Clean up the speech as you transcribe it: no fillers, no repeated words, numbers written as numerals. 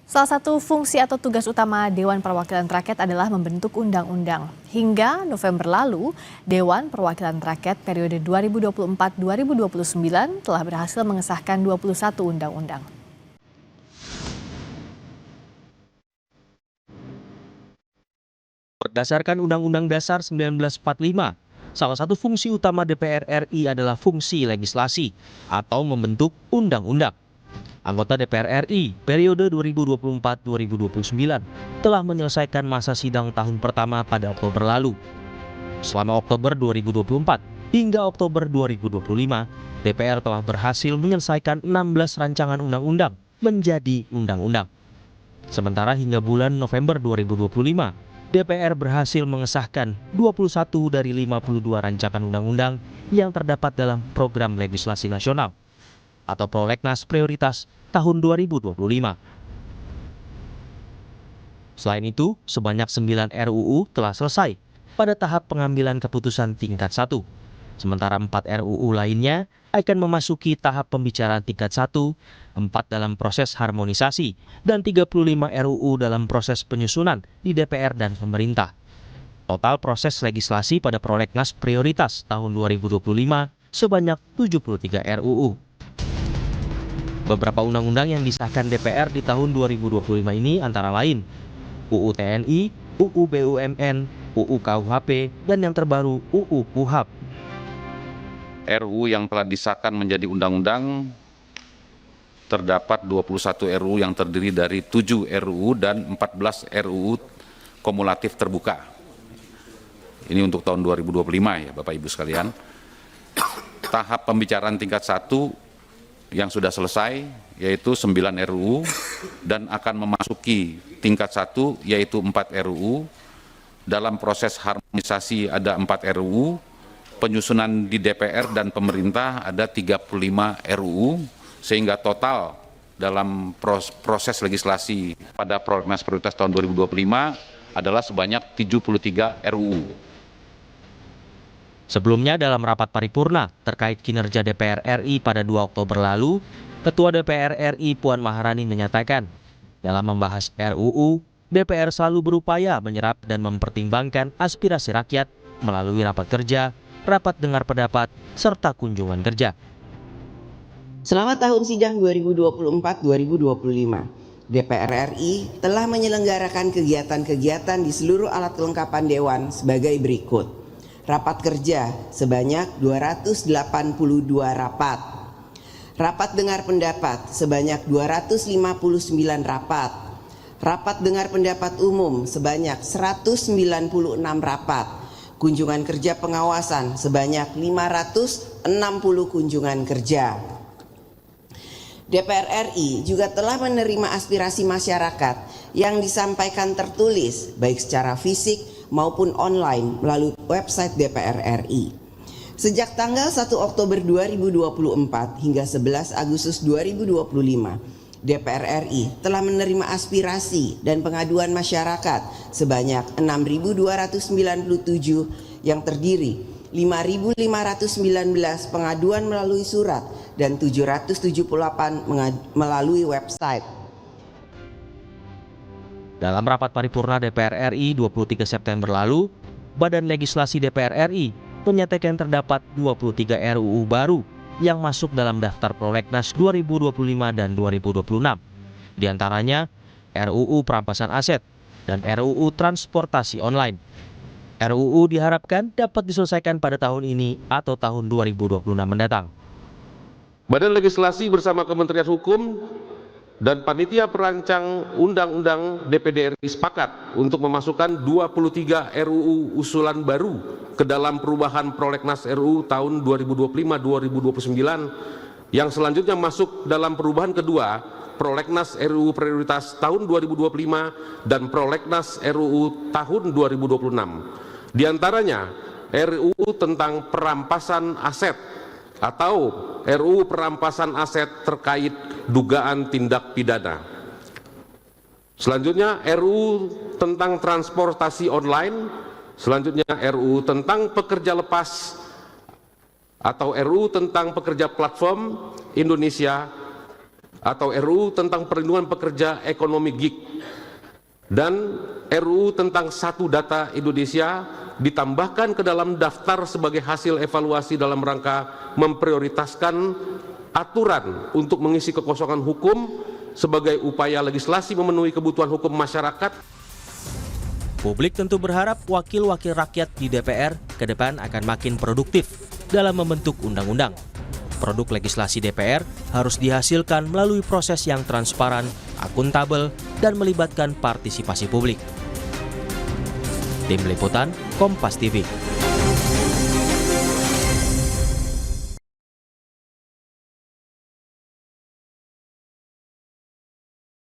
Salah satu fungsi atau tugas utama Dewan Perwakilan Rakyat adalah membentuk undang-undang. Hingga November lalu, Dewan Perwakilan Rakyat periode 2024-2029 telah berhasil mengesahkan 21 undang-undang. Berdasarkan Undang-Undang Dasar 1945, salah satu fungsi utama DPR RI adalah fungsi legislasi atau membentuk undang-undang. Anggota DPR RI periode 2024-2029 telah menyelesaikan masa sidang tahun pertama pada Oktober lalu. Selama Oktober 2024 hingga Oktober 2025, DPR telah berhasil menyelesaikan 16 rancangan undang-undang menjadi undang-undang. Sementara hingga bulan November 2025, DPR berhasil mengesahkan 21 dari 52 rancangan undang-undang yang terdapat dalam program legislasi nasional atau Prolegnas Prioritas tahun 2025. Selain itu, sebanyak 9 RUU telah selesai pada tahap pengambilan keputusan tingkat 1. Sementara 4 RUU lainnya akan memasuki tahap pembicaraan tingkat 1, 4 dalam proses harmonisasi, dan 35 RUU dalam proses penyusunan di DPR dan pemerintah. Total proses legislasi pada Prolegnas Prioritas tahun 2025 sebanyak 73 RUU. Beberapa undang-undang yang disahkan DPR di tahun 2025 ini antara lain UU TNI, UU BUMN, UU KUHP, dan yang terbaru UU KUHAP. RUU yang telah disahkan menjadi undang-undang terdapat 21 RUU yang terdiri dari 7 RUU dan 14 RUU kumulatif terbuka. Ini untuk tahun 2025 ya Bapak Ibu sekalian. Tahap pembicaraan tingkat 1 yang sudah selesai yaitu 9 RUU dan akan memasuki tingkat 1 yaitu 4 RUU. Dalam proses harmonisasi ada 4 RUU, penyusunan di DPR dan pemerintah ada 35 RUU, sehingga total dalam proses legislasi pada Prolegnas Prioritas tahun 2025 adalah sebanyak 73 RUU. Sebelumnya dalam rapat paripurna terkait kinerja DPR RI pada 2 Oktober lalu, Ketua DPR RI Puan Maharani menyatakan, dalam membahas RUU, DPR selalu berupaya menyerap dan mempertimbangkan aspirasi rakyat melalui rapat kerja, rapat dengar pendapat, serta kunjungan kerja. Selama tahun sidang 2024-2025, DPR RI telah menyelenggarakan kegiatan-kegiatan di seluruh alat kelengkapan Dewan sebagai berikut. Rapat kerja sebanyak 282 rapat. Rapat dengar pendapat sebanyak 259 rapat. Rapat dengar pendapat umum sebanyak 196 rapat. Kunjungan kerja pengawasan sebanyak 560 kunjungan kerja. DPR RI juga telah menerima aspirasi masyarakat yang disampaikan tertulis baik secara fisik maupun online melalui website DPR RI. Sejak tanggal 1 Oktober 2024 hingga 11 Agustus 2025, DPR RI telah menerima aspirasi dan pengaduan masyarakat sebanyak 6.297 yang terdiri 5.519 pengaduan melalui surat dan 778 melalui website. Dalam rapat paripurna DPR RI 23 September lalu, Badan Legislasi DPR RI menyatakan terdapat 23 RUU baru yang masuk dalam daftar Prolegnas 2025 dan 2026. Di antaranya RUU Perampasan Aset dan RUU Transportasi Online. RUU diharapkan dapat diselesaikan pada tahun ini atau tahun 2026 mendatang. Badan Legislasi bersama Kementerian Hukum dan Panitia Perancang Undang-Undang DPD RI sepakat untuk memasukkan 23 RUU usulan baru ke dalam perubahan Prolegnas RUU tahun 2025-2029 yang selanjutnya masuk dalam perubahan kedua Prolegnas RUU Prioritas tahun 2025 dan Prolegnas RUU tahun 2026. Di antaranya RUU tentang perampasan aset atau RUU perampasan aset terkait dugaan tindak pidana. Selanjutnya RUU tentang transportasi online, selanjutnya RUU tentang pekerja lepas atau RUU tentang pekerja platform Indonesia atau RUU tentang perlindungan pekerja ekonomi gig dan RUU tentang Satu Data Indonesia ditambahkan ke dalam daftar sebagai hasil evaluasi dalam rangka memprioritaskan aturan untuk mengisi kekosongan hukum sebagai upaya legislasi memenuhi kebutuhan hukum masyarakat. Publik tentu berharap wakil-wakil rakyat di DPR ke depan akan makin produktif dalam membentuk undang-undang. Produk legislasi DPR harus dihasilkan melalui proses yang transparan, akuntabel, dan melibatkan partisipasi publik. Tim Liputan, Kompas TV.